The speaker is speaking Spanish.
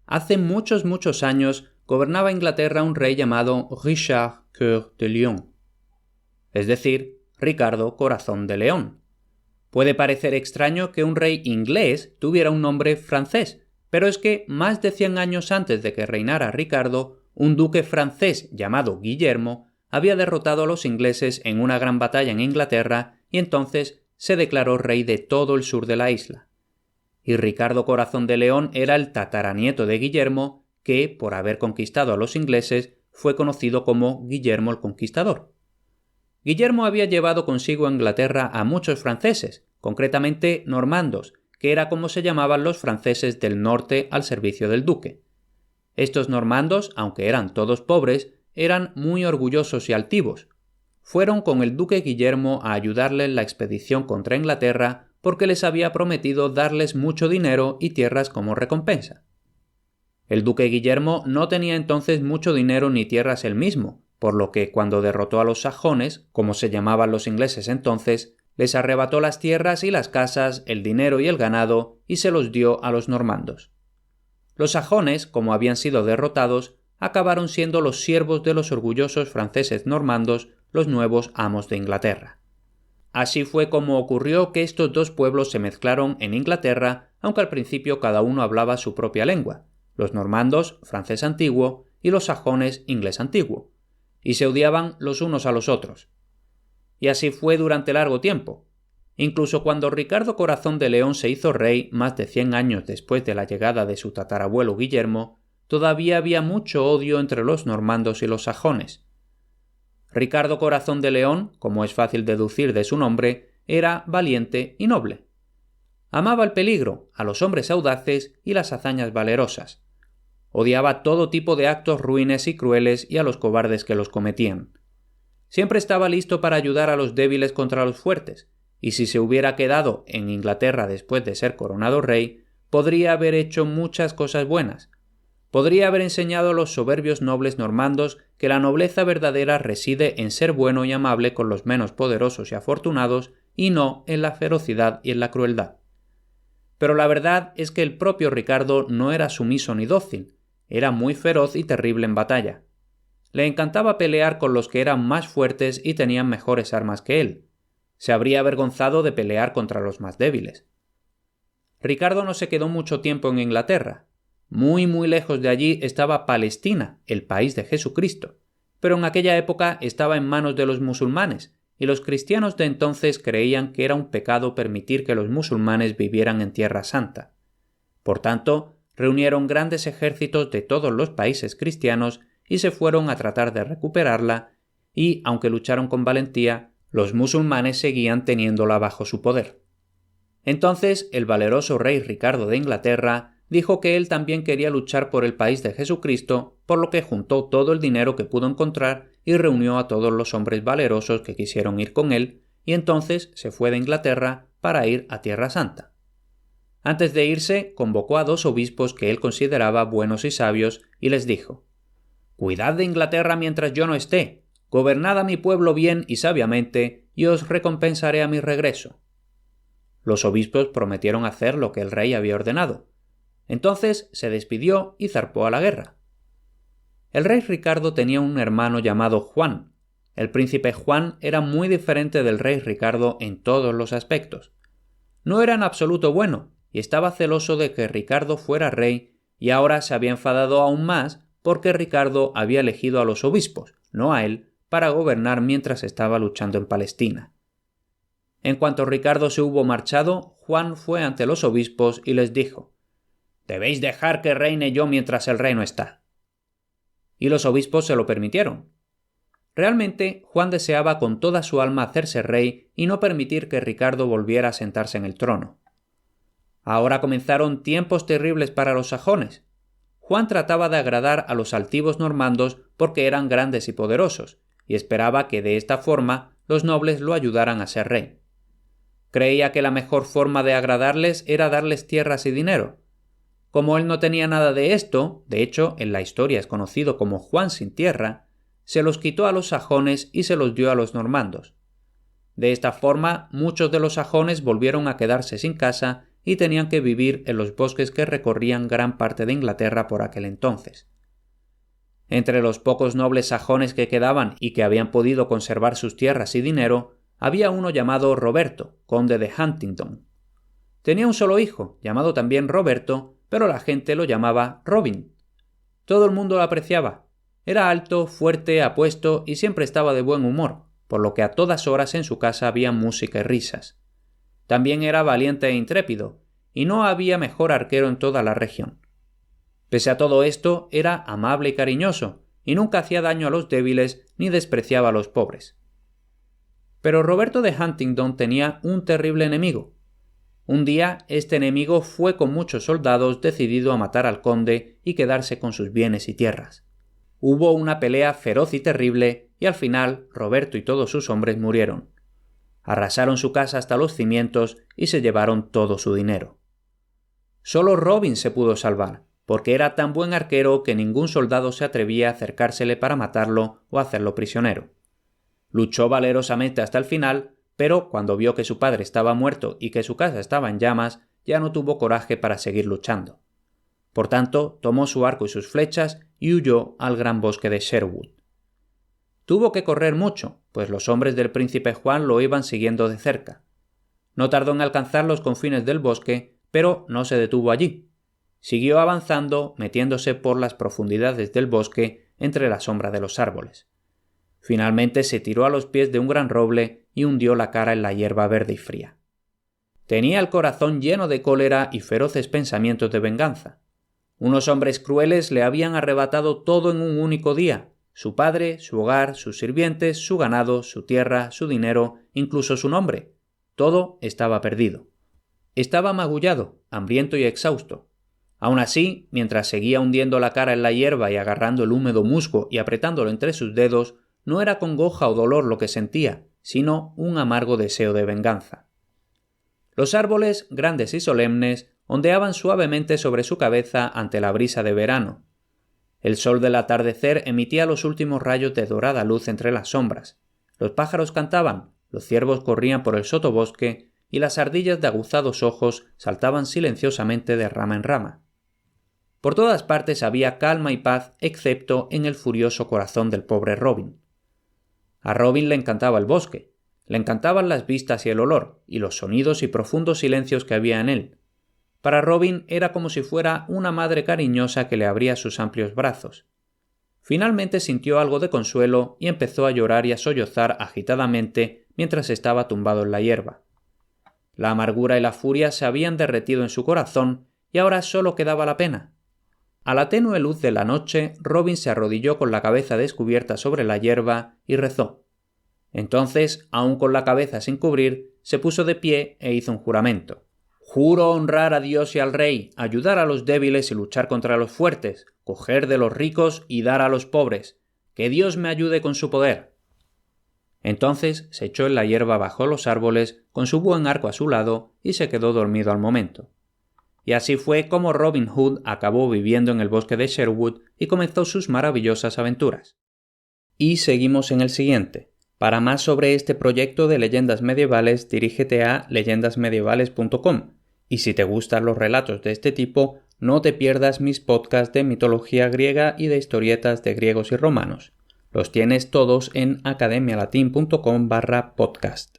Hace muchos años gobernaba Inglaterra un rey llamado Richard Cœur de Lion, es decir, Ricardo Corazón de León. Puede parecer extraño que un rey inglés tuviera un nombre francés, pero es que más de 100 años antes de que reinara Ricardo, un duque francés llamado Guillermo había derrotado a los ingleses en una gran batalla en Inglaterra y entonces se declaró rey de todo el sur de la isla. Y Ricardo Corazón de León era el tataranieto de Guillermo, que, por haber conquistado a los ingleses, fue conocido como Guillermo el Conquistador. Guillermo había llevado consigo a Inglaterra a muchos franceses, concretamente normandos, que era como se llamaban los franceses del norte al servicio del duque. Estos normandos, aunque eran todos pobres, eran muy orgullosos y altivos. Fueron con el duque Guillermo a ayudarle en la expedición contra Inglaterra porque les había prometido darles mucho dinero y tierras como recompensa. El duque Guillermo no tenía entonces mucho dinero ni tierras él mismo, por lo que cuando derrotó a los sajones, como se llamaban los ingleses entonces, les arrebató las tierras y las casas, el dinero y el ganado, y se los dio a los normandos. Los sajones, como habían sido derrotados, acabaron siendo los siervos de los orgullosos franceses normandos, los nuevos amos de Inglaterra. Así fue como ocurrió que estos dos pueblos se mezclaron en Inglaterra, aunque al principio cada uno hablaba su propia lengua, los normandos francés antiguo y los sajones inglés antiguo, y se odiaban los unos a los otros. Y así fue durante largo tiempo. Incluso cuando Ricardo Corazón de León se hizo rey más de 100 años después de la llegada de su tatarabuelo Guillermo, todavía había mucho odio entre los normandos y los sajones. Ricardo Corazón de León, como es fácil deducir de su nombre, era valiente y noble. Amaba el peligro, a los hombres audaces y las hazañas valerosas. Odiaba todo tipo de actos ruines y crueles y a los cobardes que los cometían. Siempre estaba listo para ayudar a los débiles contra los fuertes, y si se hubiera quedado en Inglaterra después de ser coronado rey, podría haber hecho muchas cosas buenas. Podría haber enseñado a los soberbios nobles normandos que la nobleza verdadera reside en ser bueno y amable con los menos poderosos y afortunados y no en la ferocidad y en la crueldad. Pero la verdad es que el propio Ricardo no era sumiso ni dócil, era muy feroz y terrible en batalla. Le encantaba pelear con los que eran más fuertes y tenían mejores armas que él. Se habría avergonzado de pelear contra los más débiles. Ricardo no se quedó mucho tiempo en Inglaterra. Muy lejos de allí estaba Palestina, el país de Jesucristo, pero en aquella época estaba en manos de los musulmanes, y los cristianos de entonces creían que era un pecado permitir que los musulmanes vivieran en Tierra Santa. Por tanto, reunieron grandes ejércitos de todos los países cristianos y se fueron a tratar de recuperarla, y, aunque lucharon con valentía, los musulmanes seguían teniéndola bajo su poder. Entonces el valeroso rey Ricardo de Inglaterra dijo que él también quería luchar por el país de Jesucristo, por lo que juntó todo el dinero que pudo encontrar y reunió a todos los hombres valerosos que quisieron ir con él, y entonces se fue de Inglaterra para ir a Tierra Santa. Antes de irse, convocó a 2 obispos que él consideraba buenos y sabios y les dijo: «Cuidad de Inglaterra mientras yo no esté, gobernad a mi pueblo bien y sabiamente, y os recompensaré a mi regreso». Los obispos prometieron hacer lo que el rey había ordenado. Entonces se despidió y zarpó a la guerra. El rey Ricardo tenía un hermano llamado Juan. El príncipe Juan era muy diferente del rey Ricardo en todos los aspectos. No era en absoluto bueno y estaba celoso de que Ricardo fuera rey, y ahora se había enfadado aún más porque Ricardo había elegido a los obispos, no a él, para gobernar mientras estaba luchando en Palestina. En cuanto Ricardo se hubo marchado, Juan fue ante los obispos y les dijo: «Debéis dejar que reine yo mientras el rey no está». Y los obispos se lo permitieron. Realmente, Juan deseaba con toda su alma hacerse rey y no permitir que Ricardo volviera a sentarse en el trono. Ahora comenzaron tiempos terribles para los sajones. Juan trataba de agradar a los altivos normandos porque eran grandes y poderosos, y esperaba que de esta forma los nobles lo ayudaran a ser rey. Creía que la mejor forma de agradarles era darles tierras y dinero. Como él no tenía nada de esto, de hecho en la historia es conocido como Juan sin tierra, se los quitó a los sajones y se los dio a los normandos. De esta forma, muchos de los sajones volvieron a quedarse sin casa y tenían que vivir en los bosques que recorrían gran parte de Inglaterra por aquel entonces. Entre los pocos nobles sajones que quedaban y que habían podido conservar sus tierras y dinero, había uno llamado Roberto, conde de Huntingdon. Tenía un solo hijo, llamado también Roberto, pero la gente lo llamaba Robin. Todo el mundo lo apreciaba. Era alto, fuerte, apuesto y siempre estaba de buen humor, por lo que a todas horas en su casa había música y risas. También era valiente e intrépido, y no había mejor arquero en toda la región. Pese a todo esto, era amable y cariñoso, y nunca hacía daño a los débiles ni despreciaba a los pobres. Pero Roberto de Huntingdon tenía un terrible enemigo. Un día este enemigo fue con muchos soldados decidido a matar al conde y quedarse con sus bienes y tierras. Hubo una pelea feroz y terrible y al final Roberto y todos sus hombres murieron. Arrasaron su casa hasta los cimientos y se llevaron todo su dinero. Solo Robin se pudo salvar, porque era tan buen arquero que ningún soldado se atrevía a acercársele para matarlo o hacerlo prisionero. Luchó valerosamente hasta el final, pero cuando vio que su padre estaba muerto y que su casa estaba en llamas, ya no tuvo coraje para seguir luchando. Por tanto, tomó su arco y sus flechas y huyó al gran bosque de Sherwood. Tuvo que correr mucho, pues los hombres del príncipe Juan lo iban siguiendo de cerca. No tardó en alcanzar los confines del bosque, pero no se detuvo allí. Siguió avanzando, metiéndose por las profundidades del bosque entre la sombra de los árboles. Finalmente se tiró a los pies de un gran roble y hundió la cara en la hierba verde y fría. Tenía el corazón lleno de cólera y feroces pensamientos de venganza. Unos hombres crueles le habían arrebatado todo en un único día: su padre, su hogar, sus sirvientes, su ganado, su tierra, su dinero, incluso su nombre. Todo estaba perdido. Estaba magullado, hambriento y exhausto. Aún así, mientras seguía hundiendo la cara en la hierba y agarrando el húmedo musgo y apretándolo entre sus dedos, no era congoja o dolor lo que sentía, sino un amargo deseo de venganza. Los árboles, grandes y solemnes, ondeaban suavemente sobre su cabeza ante la brisa de verano. El sol del atardecer emitía los últimos rayos de dorada luz entre las sombras. Los pájaros cantaban, los ciervos corrían por el sotobosque y las ardillas de aguzados ojos saltaban silenciosamente de rama en rama. Por todas partes había calma y paz, excepto en el furioso corazón del pobre Robin. A Robin le encantaba el bosque, le encantaban las vistas y el olor, y los sonidos y profundos silencios que había en él. Para Robin era como si fuera una madre cariñosa que le abría sus amplios brazos. Finalmente sintió algo de consuelo y empezó a llorar y a sollozar agitadamente mientras estaba tumbado en la hierba. La amargura y la furia se habían derretido en su corazón y ahora solo quedaba la pena. A la tenue luz de la noche, Robin se arrodilló con la cabeza descubierta sobre la hierba y rezó. Entonces, aun con la cabeza sin cubrir, se puso de pie e hizo un juramento. «Juro honrar a Dios y al rey, ayudar a los débiles y luchar contra los fuertes, coger de los ricos y dar a los pobres. Que Dios me ayude con su poder». Entonces se echó en la hierba bajo los árboles, con su buen arco a su lado, y se quedó dormido al momento. Y así fue como Robin Hood acabó viviendo en el bosque de Sherwood y comenzó sus maravillosas aventuras. Y seguimos en el siguiente. Para más sobre este proyecto de leyendas medievales, dirígete a leyendasmedievales.com. Y si te gustan los relatos de este tipo, no te pierdas mis podcasts de mitología griega y de historietas de griegos y romanos. Los tienes todos en academialatin.com/podcast.